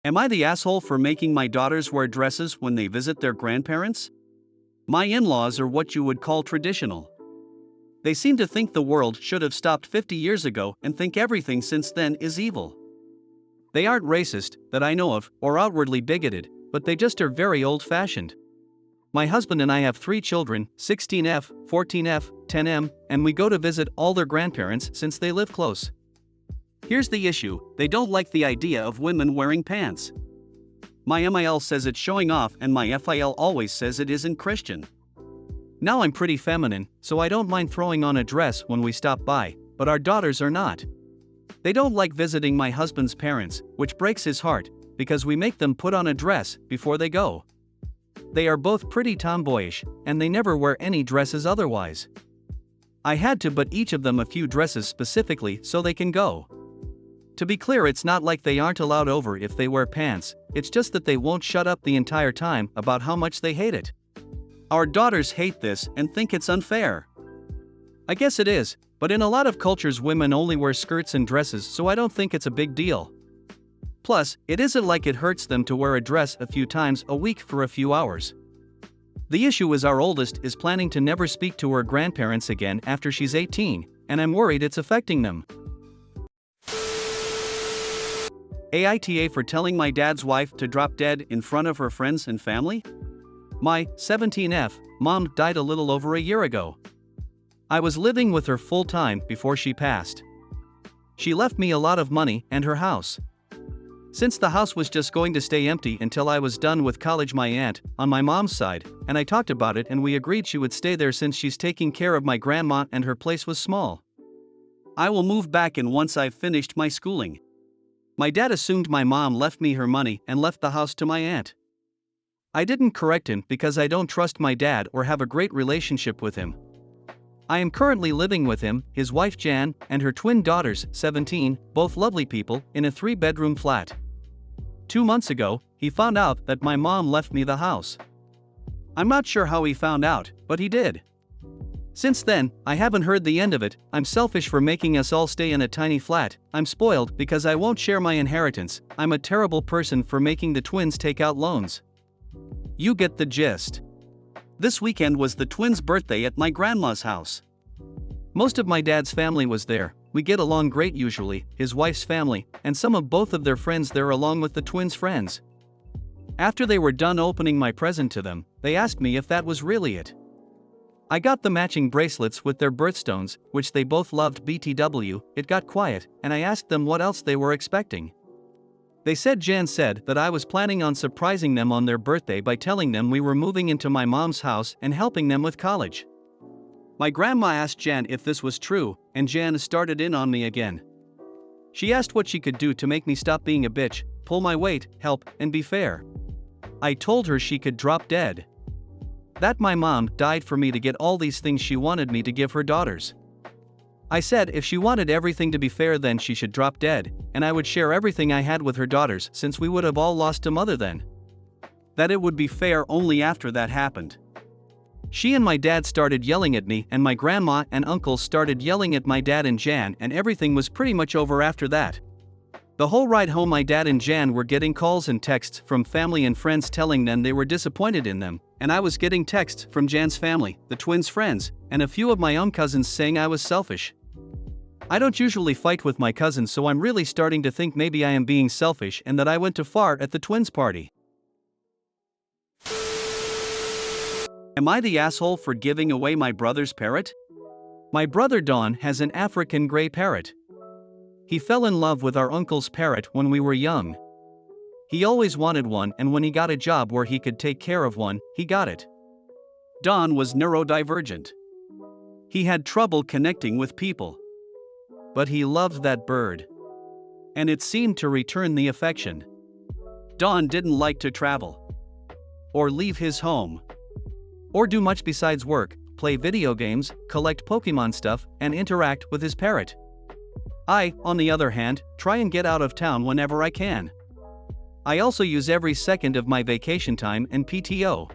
Am I the asshole for making my daughters wear dresses when they visit their grandparents? My in-laws are what you would call traditional. They seem to think the world should have stopped 50 years ago and think everything since then is evil. They aren't racist, that I know of, or outwardly bigoted, but they just are very old-fashioned. My husband and I have 3 children, 16F, 14F, 10M, and we go to visit all their grandparents since they live close. Here's the issue: they don't like the idea of women wearing pants. My MIL says it's showing off and my FIL always says it isn't Christian. Now I'm pretty feminine, so I don't mind throwing on a dress when we stop by, but our daughters are not. They don't like visiting my husband's parents, which breaks his heart, because we make them put on a dress before they go. They are both pretty tomboyish, and they never wear any dresses otherwise. I had to but each of them a few dresses specifically so they can go. To be clear, it's not like they aren't allowed over if they wear pants, it's just that they won't shut up the entire time about how much they hate it. Our daughters hate this and think it's unfair. I guess it is, but in a lot of cultures women only wear skirts and dresses, so I don't think it's a big deal. Plus, it isn't like it hurts them to wear a dress a few times a week for a few hours. The issue is our oldest is planning to never speak to her grandparents again after she's 18, and I'm worried it's affecting them. AITA for telling my dad's wife to drop dead in front of her friends and family? My 17F mom died a little over a year ago. I was living with her full time before she passed. She left me a lot of money and her house. Since the house was just going to stay empty until I was done with college, my aunt, on my mom's side, and I talked about it and we agreed she would stay there since she's taking care of my grandma and her place was small. I will move back in once I've finished my schooling. My dad assumed my mom left me her money and left the house to my aunt. I didn't correct him because I don't trust my dad or have a great relationship with him. I am currently living with him, his wife Jan, and her twin daughters, 17, both lovely people, in a 3-bedroom flat. 2 months ago, he found out that my mom left me the house. I'm not sure how he found out, but he did. Since then, I haven't heard the end of it. I'm selfish for making us all stay in a tiny flat. I'm spoiled because I won't share my inheritance. I'm a terrible person for making the twins take out loans. You get the gist. This weekend was the twins' birthday at my grandma's house. Most of my dad's family was there. We get along great usually, his wife's family, and some of both of their friends there along with the twins' friends. After they were done opening my present to them, they asked me if that was really it. I got the matching bracelets with their birthstones, which they both loved. BTW, it got quiet, and I asked them what else they were expecting. They said Jan said that I was planning on surprising them on their birthday by telling them we were moving into my mom's house and helping them with college. My grandma asked Jan if this was true, and Jan started in on me again. She asked what she could do to make me stop being a bitch, pull my weight, help, and be fair. I told her she could drop dead. That my mom died for me to get all these things she wanted me to give her daughters. I said if she wanted everything to be fair then she should drop dead, and I would share everything I had with her daughters since we would have all lost a mother then. That it would be fair only after that happened. She and my dad started yelling at me and my grandma and uncle started yelling at my dad and Jan, and everything was pretty much over after that. The whole ride home my dad and Jan were getting calls and texts from family and friends telling them they were disappointed in them, and I was getting texts from Jan's family, the twins' friends, and a few of my own cousins saying I was selfish. I don't usually fight with my cousins, so I'm really starting to think maybe I am being selfish and that I went too far at the twins' party. Am I the asshole for giving away my brother's parrot? My brother Don has an African gray parrot. He fell in love with our uncle's parrot when we were young. He always wanted one, and when he got a job where he could take care of one, he got it. Don was neurodivergent. He had trouble connecting with people. But he loved that bird. And it seemed to return the affection. Don didn't like to travel. Or leave his home. Or do much besides work, play video games, collect Pokemon stuff, and interact with his parrot. I, on the other hand, try and get out of town whenever I can. I also use every second of my vacation time and PTO.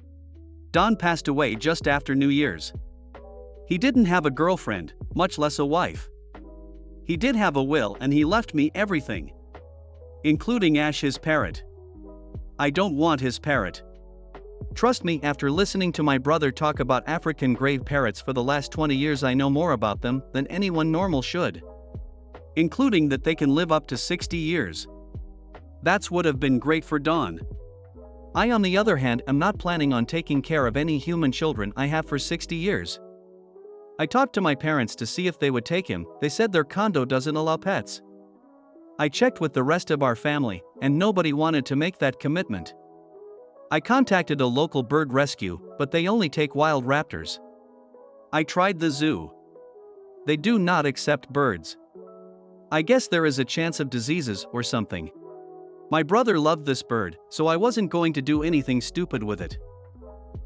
Don passed away just after New Year's. He didn't have a girlfriend, much less a wife. He did have a will and he left me everything. Including Ash, his parrot. I don't want his parrot. Trust me, after listening to my brother talk about African grave parrots for the last 20 years, I know more about them than anyone normal should. Including that they can live up to 60 years. That's would have been great for Dawn. I, on the other hand, am not planning on taking care of any human children I have for 60 years. I talked to my parents to see if they would take him. They said their condo doesn't allow pets. I checked with the rest of our family, and nobody wanted to make that commitment. I contacted a local bird rescue, but they only take wild raptors. I tried the zoo. They do not accept birds. I guess there is a chance of diseases or something. My brother loved this bird, so I wasn't going to do anything stupid with it.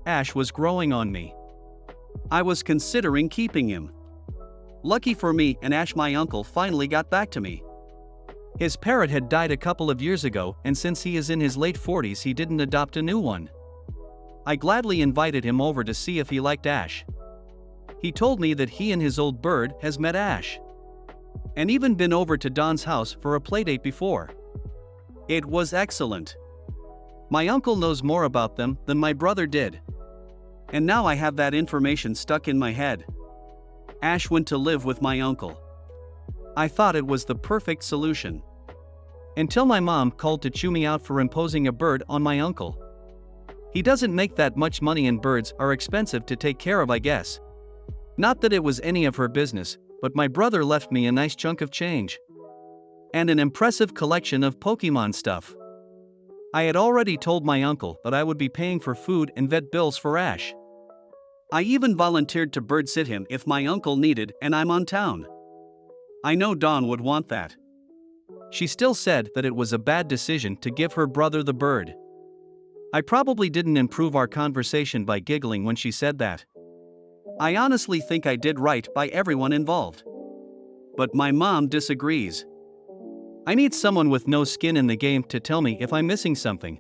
Ash was growing on me. I was considering keeping him. Lucky for me and Ash, my uncle finally got back to me. His parrot had died a couple of years ago, and since he is in his late 40s, he didn't adopt a new one. I gladly invited him over to see if he liked Ash. He told me that he and his old bird has met Ash. And even been over to Don's house for a playdate before. It was excellent. My uncle knows more about them than my brother did. And now I have that information stuck in my head. Ash went to live with my uncle. I thought it was the perfect solution. Until my mom called to chew me out for imposing a bird on my uncle. He doesn't make that much money and birds are expensive to take care of, I guess. Not that it was any of her business, but my brother left me a nice chunk of change. And an impressive collection of Pokemon stuff. I had already told my uncle that I would be paying for food and vet bills for Ash. I even volunteered to bird sit him if my uncle needed and I'm on town. I know Dawn would want that. She still said that it was a bad decision to give her brother the bird. I probably didn't improve our conversation by giggling when she said that. I honestly think I did right by everyone involved. But my mom disagrees. I need someone with no skin in the game to tell me if I'm missing something.